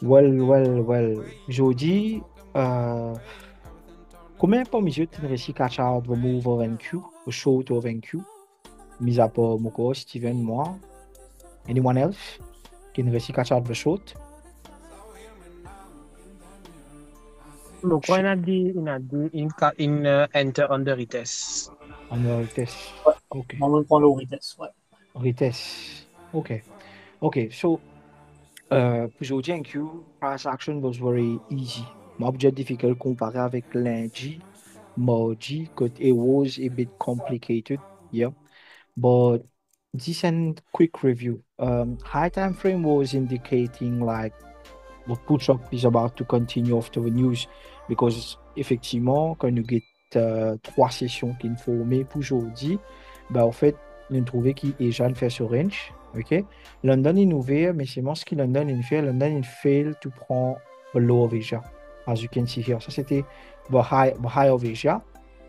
Well. Jodi, uh, combien pour mesure tu réussis à catch out the move of NQ, the short of NQ, mis à part Moko, Steven, moi, anyone else qui ne réussit à catch out the short? Look, Sh- enter under retest. On the retest. Ouais. Okay. On va prendre le retest, ouais. Retest. Okay. Okay. So, pour Jodi NQ, price action was very easy. My object difficult comparé avec lundi, mardi, it was a bit complicated. Yeah. But decent quick review. High time frame was indicating like the push-up is about to continue after the news because effectivement, quand nous get trois sessions qui nous formées pour aujourd'hui, ben, en fait, nous trouvons qu'il est déjà fait ce range. OK? London est ouvert, mais c'est moi ce que London il fait. London il fail to prend the low of Asia, as you can see here. Ça, c'était the high of Asia.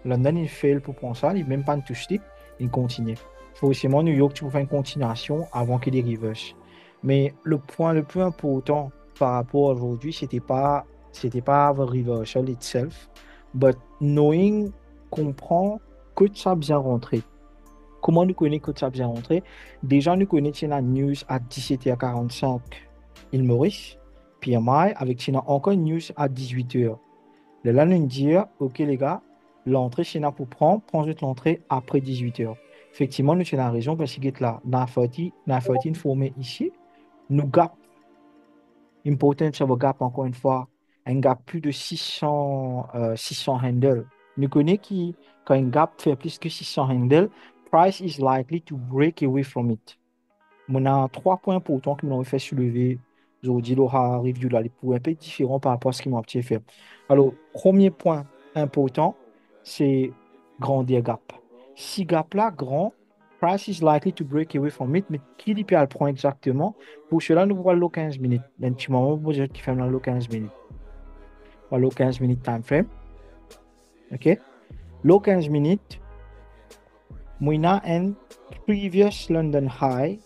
London il fail pour prendre ça, il même pas touché, il continue. Il faut aussi New York, tu peux faire une continuation avant qu'il y ait reverse. Mais le point le plus important par rapport à aujourd'hui, c'était pas the reversal itself, but knowing, comprend que ça a bien rentré. Comment nous connaissons que ça a bien rentré? Déjà, nous connaissons la news à 17h45, il Maurice, PMI, avec encore une news à 18h. De là, nous dire, OK les gars, l'entrée, c'est là pour prendre l'entrée après 18h. Effectivement, nous sommes la raison parce que là, 9:30 formé ici, nous gap importance of a gap, encore une fois, un gap plus de 600 handles. Nous connaissons qui, quand un gap fait plus que 600 handles, price is likely to break away from it. On a trois points importants qui m'ont fait soulever aujourd'hui, l'aura review là, pour un peu différent par rapport à ce qu'ils m'ont fait. Alors, premier point important, c'est grandir gap. Si gap là grand, price is likely to break away from it, mais qui dit le prend exactement? Pour cela, nous voyons le 15 minutes. Un petit moment, vous qui fait le 15 minutes. Voilà le 15 minutes time frame. OK? Le 15 minutes, moi, un previous London high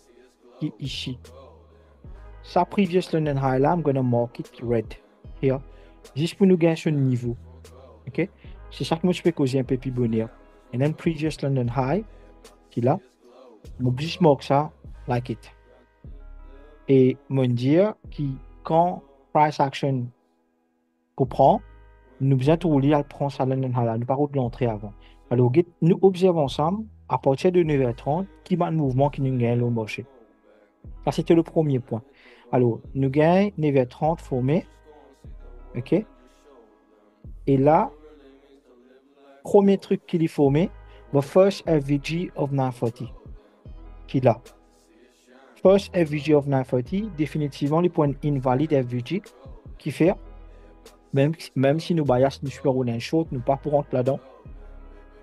qui est ici. Sa previous London high là, I'm gonna mark it red here. Juste pour nous gagner ce niveau. OK? C'est ça que moi je peux causer un peu plus bonheur. And then previous London high, qui là, je juste marque ça, like it. Et me dire que quand price action comprend, nous besoin de rouler à prendre ça London high là, nous pas de l'entrée avant. Alors, nous observons ensemble, à partir de 9h30, qui va le mouvement qui nous gagne le marché. Ça, c'était le premier point. Alors, nous gagnons 9h30 formé. OK? Et là, premier truc qu'il est formé, the first FVG of 940. Qui là? First FVG of 940, définitivement, les points invalides FVG qui fait, même si nous bias nous super ou short, nous pas pour rentrer là-dedans.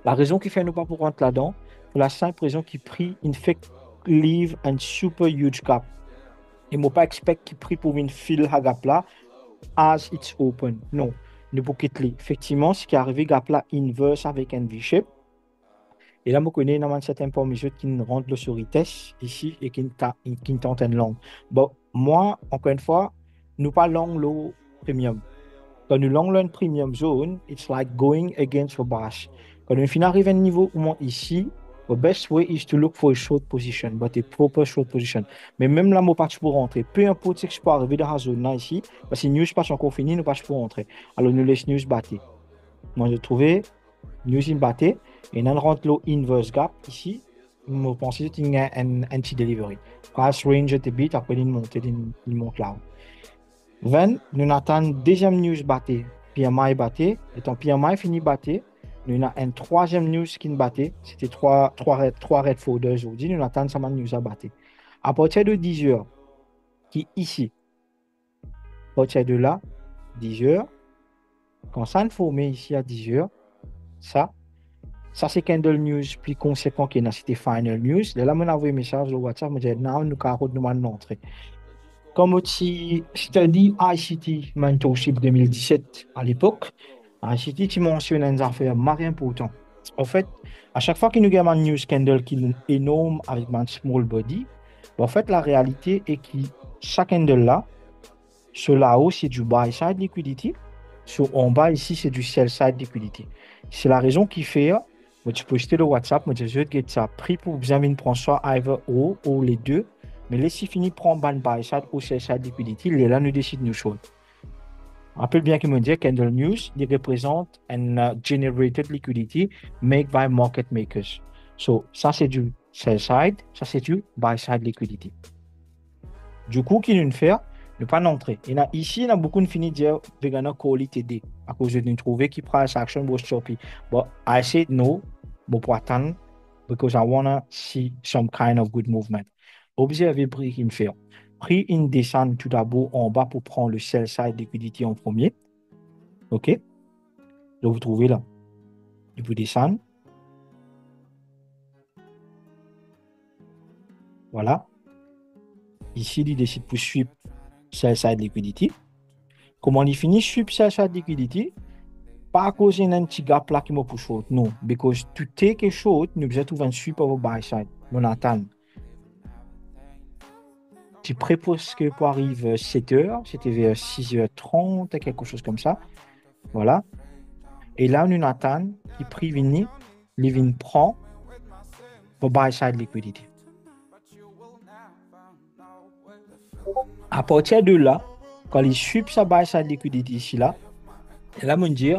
La raison qui fait nous pas pour rentrer là-dedans, pour la simple raison qu'il pris une fake leave un super huge gap. Et moi pas expect qu'il pris pour une fill à gap là as it's open. Non, ne pas quitter. Effectivement, ce qui est arrivé gap là inverse avec un V-shape. Et là, je connais une certaine mesure qui rentre sur retest ici et qui tente une langue. Bon, moi, encore une fois, nous pas langue le premium. Quand nous langue le premium zone, it's like going against the bash. Quand nous arrive à un niveau où ici, the best way is to look for a short position, but a proper short position. Mais même là, je pas pour rentrer. Peu importe ce que je peux arriver dans la zone là ici, parce que news pas encore fini, nous pas pour rentrer. Alors nous laissons news battre. Moi, je trouvais news in battre et nous rentre le inverse gap ici. Je pense que c'est un anti-delivery. Pass range était bit, après il monte là. 20, nous attendons deuxième news battre. PMI battre. Et ton PMI fini battre. Nous avons un troisième news qui nous battait. C'était trois red folders aujourd'hui. Nous attendons ça news à battre. À partir de 10 heures, qui est ici, à partir de là, 10 heures, quand ça nous formé ici à 10 heures, ça c'est candle news plus conséquent qui est c'était final news. Là, on a envoyé un message sur WhatsApp, je dit, non, nous avons demandé l'entrée. Comme aussi, study ICT Mentorship 2017 à l'époque, ICT, tu mentionnes une affaire très importante. En fait, à chaque fois qu'il nous avons un news candle qui est énorme avec un small body, en fait, la réalité est que chaque candle là, So là-haut, c'est du buy side liquidity. So en bas, ici, c'est du sell side liquidity. C'est la raison qui fait, moi, tu peux jeter le WhatsApp, moi, je vais te ça prix pour bien venir prendre soit either ou les deux. Mais laissez finir prendre ban buy side ou sell side liquidity, les là, nous décide nous choses. Rappelle bien qu'il me dit Candle News, il représente un generated liquidity made by market makers. So, ça, c'est du sell side, ça, c'est du buy side liquidity. Du coup, qu'il nous fait, ne pas entrer. Et là, ici, il y a beaucoup de fini de dire, we're gonna call it today. À cause de nous trouver qui price action was choppy. But I said no, but pour attendre, because I wanna see some kind of good movement. Observez le prix qu'il me fait. Prix, il descend tout d'abord en bas pour prendre le sell side liquidity en premier. OK? Donc, vous trouvez là. Il vous descend. Voilà. Ici, il décide pour suivre sell side liquidity. Comment il finit suivre sell side liquidity? Pas à cause d'un petit gap là qui me pousse short. Non. Because to take a short, nous devons trouver un sweep over buy side. On attend. Tu préposes que pour arriver 7h, c'était vers 6h30, quelque chose comme ça. Voilà. Et là, on attend qu'il prix vini, il vient prend pour buy side liquidity. À partir de là, quand il suit sa buy side liquidity ici là, là, on dit,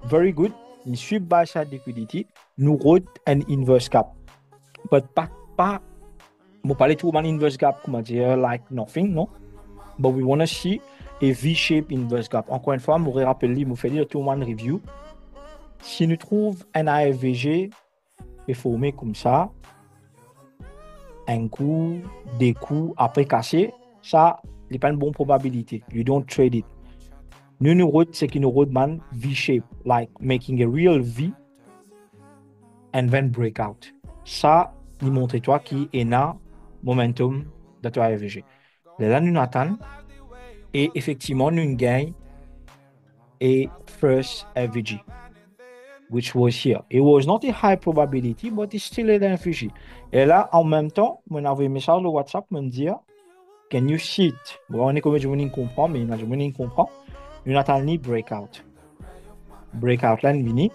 very good, il suit buy side liquidity, nous route un inverse gap. But pas on parler tout le inverse gap, comment dire, like nothing, non? But we want to see a V-shape inverse gap. Encore une fois, je me rappelle, je fais tout le monde review. Si nous trouvons un AFVG formé comme ça, un coup, des coups, après cassé, ça, n'est pas une bonne probabilité. You don't trade it. Nous route, c'est qu'il nous route man V-shape, like making a real V and then breakout. Ça, il montre toi qui est là momentum de ton AFVG. Là, nous attendons et effectivement, nous gagnons a first FVG, which was here. It was not a high probability, but it's still an FVG. Et là, en même temps, on a envoyé un message sur WhatsApp, me dire, can you see it? Bon, on est comme je ne comprends, mais je ne comprends. Nous attendons breakout. Breakout là, vini.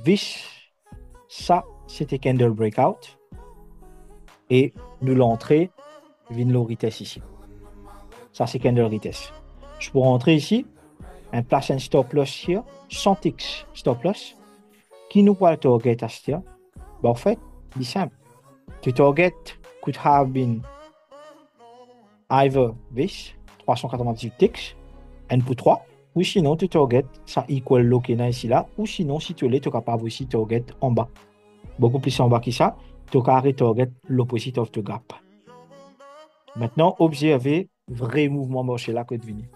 This, ça, c'était candle breakout. Et nous l'entrée, vient le retest ici. Ça, c'est candle retest. Je peux rentrer ici, un place un stop loss here, 100x stop loss, qui nous parle target à ce tiers. Ben, en fait, c'est simple. The target could have been either this, 398x, N pour 3, ou sinon, tu target, ça equal low qui est ici là, ou sinon, si tu l'es, tu es capable aussi target en bas. Beaucoup plus en bas que ça, tu as target l'opposite of the gap. Maintenant, observez vrai mouvement marché là que tu viens.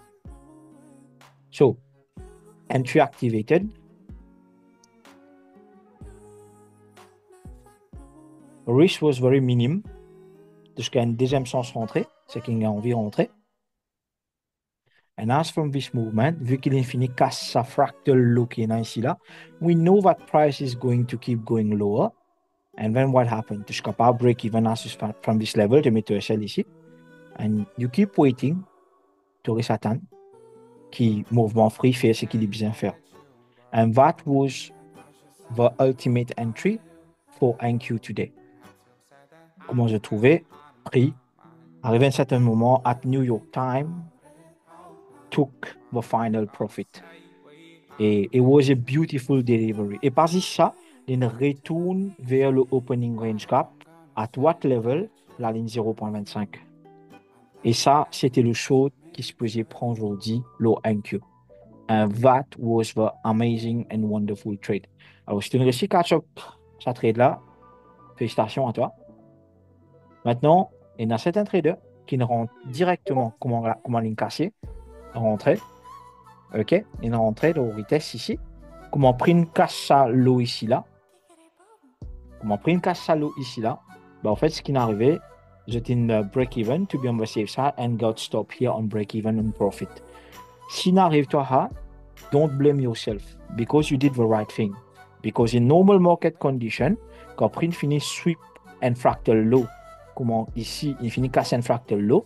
So, entry activated. Risk was very minimum. Dus qu'il y a un deuxième sens rentré, c'est qu'il y a envie rentrer. And as from this movement, vu qu'il finit casse sa fractal low qui est ici là, we know that price is going to keep going lower. And then what happened? Tu es capable de break even as from this level, tu mets ton SL ici. And you keep waiting, tu restes attendre, qui mouvement free fait ce qu'il est bien faire. And that was the ultimate entry for NQ today. Comment je trouvais? Prix. Arrivé à un certain moment, at New York Time, took the final profit. Et it was a beautiful delivery. Et par ça, il retourne vers le opening range gap. At what level? La ligne 0.25. Et ça, c'était le short qui se posait prendre aujourd'hui, le NQ. And that was the amazing and wonderful trade. Alors, si tu as réussi à catch up sa trade-là, félicitations à toi. Maintenant, il y a certains traders qui ne rentrent directement comment ligne cassée, rentrer. OK, il rentrer le retest ici. Comment prendre une casse à l'eau ici là. Comment prendre une casse à l'eau ici là. Ben, en fait, ce qui est arrivé, j'étais in break-even to be on the safe side and got stop here on break-even and profit. Si n'arrive toi à, don't blame yourself because you did the right thing. Because in normal market condition, quand print finit sweep and fractal low, comment ici, il finit casse un fractal low,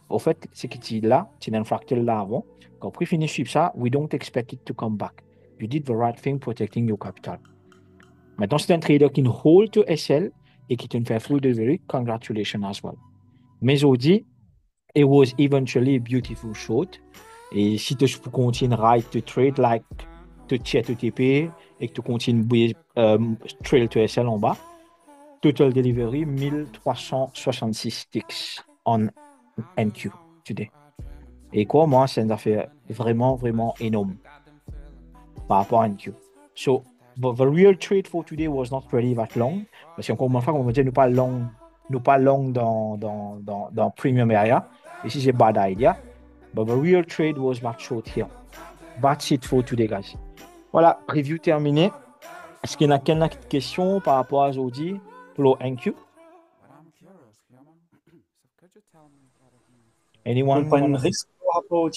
Au fait, ce qui dit là, c'est un fractal là avant. Quand vous finissez ça, we don't expect it to come back. You did the right thing protecting your capital. Maintenant, c'est un trader qui hold to SL et qui te fait full delivery. Congratulations as well. Mais aujourd'hui, it was eventually a beautiful short. Et si tu continues right to trade, like to chat TP et que tu continues trail to SL en bas, total delivery 1366 ticks on NQ today. Et quoi, moi, c'est une affaire vraiment, vraiment énorme par rapport à NQ. So, but the real trade for today was not really that long. Parce qu'encore une fois, comme on dit, nous pas long dans premium area. Ici, j'ai bad idea. But the real trade was that short here. That's it for today, guys. Voilà, review terminé. Est-ce qu'il y a quelques questions par rapport à aujourd'hui pour le NQ? Anyone? Pas un risque par rapport au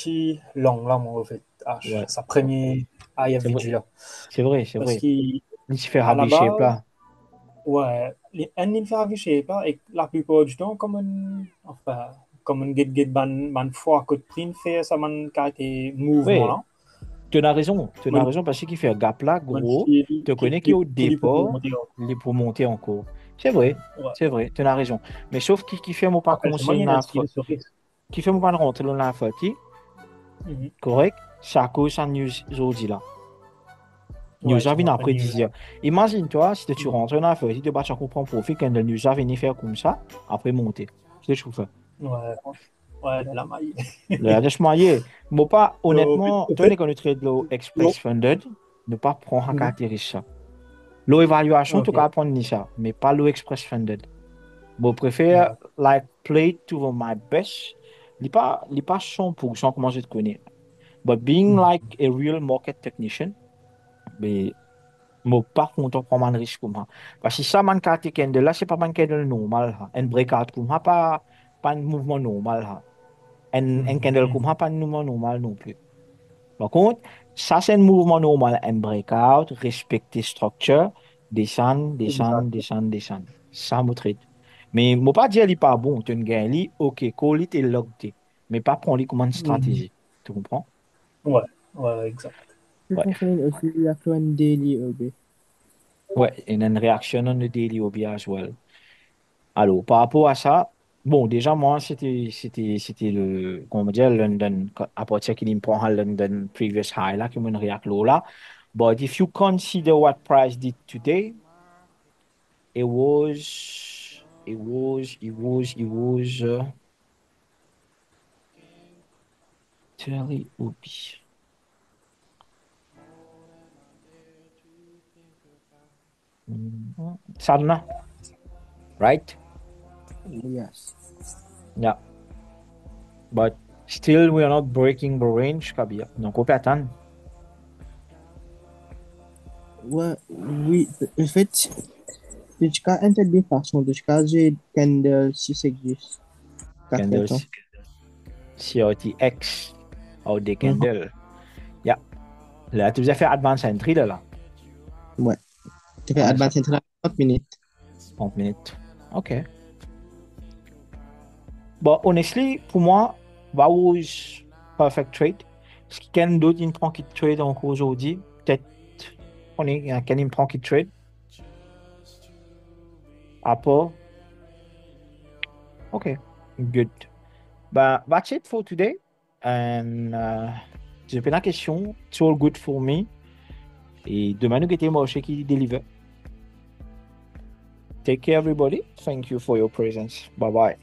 long là, en fait. Ouais. Sa première IFVG là. C'est vrai, c'est Parce vrai. qu'il Il se fait rabicher là. Ouais, il fait rabicher là et la plupart du temps, comme un get ban fois que print fait ça man caractère mouvement Oui, là. tu as raison parce qu'il fait un gap là gros, tu connais qu'il y a au départ, il est pour monter encore. C'est vrai, tu as raison. Mais sauf qui fait mon pas conseil qui fait mon pas rentrer dans la partie, correct, ça cause ça news aujourd'hui là. News a venu après 10 heures. Imagine-toi, si tu rentres dans la partie, tu vas comprendre profit quand le news a venu faire comme ça, après monter. C'est ce que je fais. Ouais, la maille. La maille. Moi, pas, honnêtement, tu connais quand tu trades le Express Funded, ne pas prendre un caractéristique ça. L'évaluation, tu peux prendre ça, mais pas le Express Funded. Je préfère, like, play to my best. Il n'est pas 100% comment je te connais. But being like a real market technician, mais moi, pas content de prendre un risque comme ça. Parce que si ça, man, carte candle là, c'est pas un candle normal. Un breakout comme ça, pas un mouvement normal. Un candle comme ça, pas un mouvement normal non plus. Par contre, ça, c'est un mouvement normal. Un breakout, respecter structure, descendre. Ça me traite. Mais je ne pas dire qu'il n'est pas bon. Tu gagnes, ok, call it et locked. Mais pas prendre comme une stratégie. Tu comprends? Ouais, exact. Je conseille aussi la une daily OB. Ouais, et une réaction on the daily OB as well. Alors, par rapport à ça, bon, déjà, moi, c'était comment dire, London, à partir qu'il me prend à London previous high, là, qui me réact là. But if you consider what price did today, it was, Daily OB. Sadna, right? Yes. Yeah. But still, we are not breaking the range, Kabia. Donc, on peut attendre. Ouais, oui, en fait, tu as un tel de façon, tu as j'ai candle 6 existe. Candles, CRTX, ou des candles. Yeah. Là, tu as fait advance entry là. Ouais. Tu fais advance entry dans 30 minutes. 30 minutes. OK. But honestly, pour moi, that was perfect trade. Ce qui quelqu'un d'autre il prend qui trade encore aujourd'hui, peut-être on est quelqu'un prend qui trade. Apple. OK. Good. But that's it for today. And j'ai pas la question. It's all good for me. Et demain, nous avons marché qui deliver. Take care, everybody. Thank you for your presence. Bye bye.